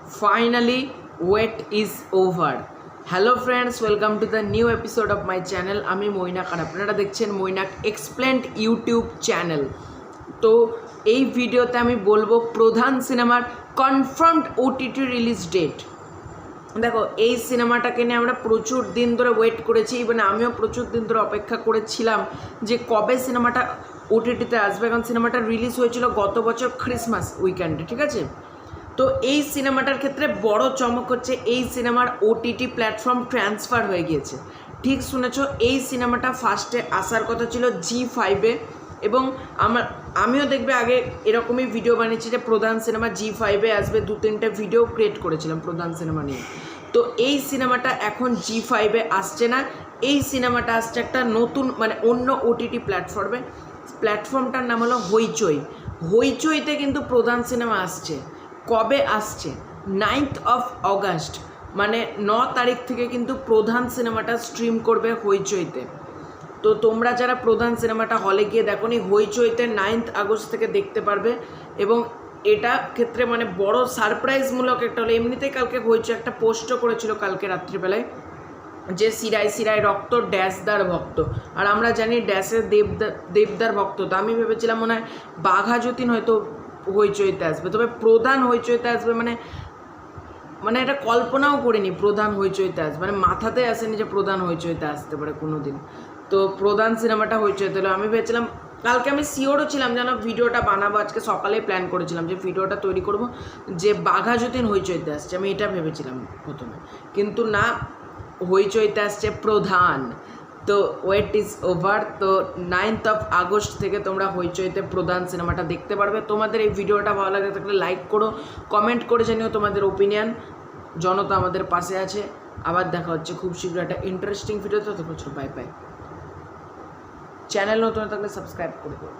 Finally, wait is over. Hello friends, welcome to the new episode of my channel. আমি মৈনাক আর আপনারা দেখছেন Mainak explained YouTube channel. তো এই ভিডিওতে আমি বলবো প্রধান সিনেমার কনফার্মড ওটিটি রিলিজ ডেট। দেখো, এই সিনেমাটাকে নিয়ে আমরা প্রচুর দিন ধরে ওয়েট করেছি, মানে আমিও প্রচুর দিন ধরে অপেক্ষা করেছিলাম যে কবে সিনেমাটা ওটিটিতে আসবে, কারণ সিনেমাটা রিলিজ হয়েছিল গত বছর ক্রিসমাস উইকেন্ডে, ঠিক আছে। তো এই সিনেমাটার ক্ষেত্রে বড় চমক হচ্ছে এই সিনেমার ওটিটি প্ল্যাটফর্ম ট্রান্সফার হয়ে গিয়েছে। ঠিক শুনেছো, এই সিনেমাটা ফার্স্টে আসার কথা ছিল জি5-এ, এবং আমিও দেখবে আগে এরকমই ভিডিও বানিয়েছি যে প্রধান সিনেমা জি5-এ আসবে, 2-3টে ভিডিও ক্রিয়েট করেছিলাম প্রধান সিনেমা নিয়ে। তো এই সিনেমাটা এখন জি5-এ আসছে না, এই সিনেমাটা আসছে একটা নতুন মানে অন্য ওটিটি প্ল্যাটফর্মে। প্ল্যাটফর্মটার নাম হলো হইচই। হইচইতে কিন্তু প্রধান সিনেমা আসছে। কবে আসছে? 9th of August, মানে 9 তারিখ থেকে কিন্তু প্রধান সিনেমাটা স্ট্রিম করবে হইচইতে। তো তোমরা যারা প্রধান সিনেমাটা হলে গিয়ে দেখো নি, হইচইতে 9th আগস্ট থেকে দেখতে পারবে। এবং এটা ক্ষেত্রে মানে বড় সারপ্রাইজমূলক একটা হলো, এমনিতেই কালকে হইচই একটা পোস্টও করেছিল কালকে রাত্রিবেলায় যে সিরাই সিরাই রক্ত ড্যাশদার ভক্ত, আর আমরা জানি ড্যাশের দেবদার ভক্ত। তো আমি ভেবেছিলাম মনে হয় বাঘা যতীন হয়তো হইচইতে আসবে, তবে প্রধান হইচইতে আসবে মানে এটা কল্পনাও করিনি প্রধান হইচইতে আসবে, মানে মাথাতে আসেনি যে প্রধান হইচইতে আসতে পারে কোনো দিন। তো প্রধান সিনেমাটা হইচইতে এলো। আমি ভেবেছিলাম, কালকে আমি শিওরও ছিলাম যেন ভিডিওটা বানাবো, আজকে সকালেই প্ল্যান করেছিলাম যে ভিডিওটা তৈরি করব যে বাঘা যতীন হইচইতে আসছে, আমি এটা ভেবেছিলাম প্রথমে, কিন্তু না, হইচইতে আসছে প্রধান। তো ওয়েট ইজ ওভার। তো 9th of August থেকে তোমরা হইচইতে প্রধান সিনেমাটা দেখতে পারবে। তোমাদের এই ভিডিওটা ভালো লাগে থাকলে লাইক করো, কমেন্ট করে জানিও তোমাদের ওপিনিয়ন। জনতা আমাদের পাশে আছে। আবার দেখা হচ্ছে খুব শীঘ্র একটা ইন্টারেস্টিং ভিডিওতে। ততক্ষণ বাই বাই। চ্যানেল নতুন থাকলে সাবস্ক্রাইব করে দেবো।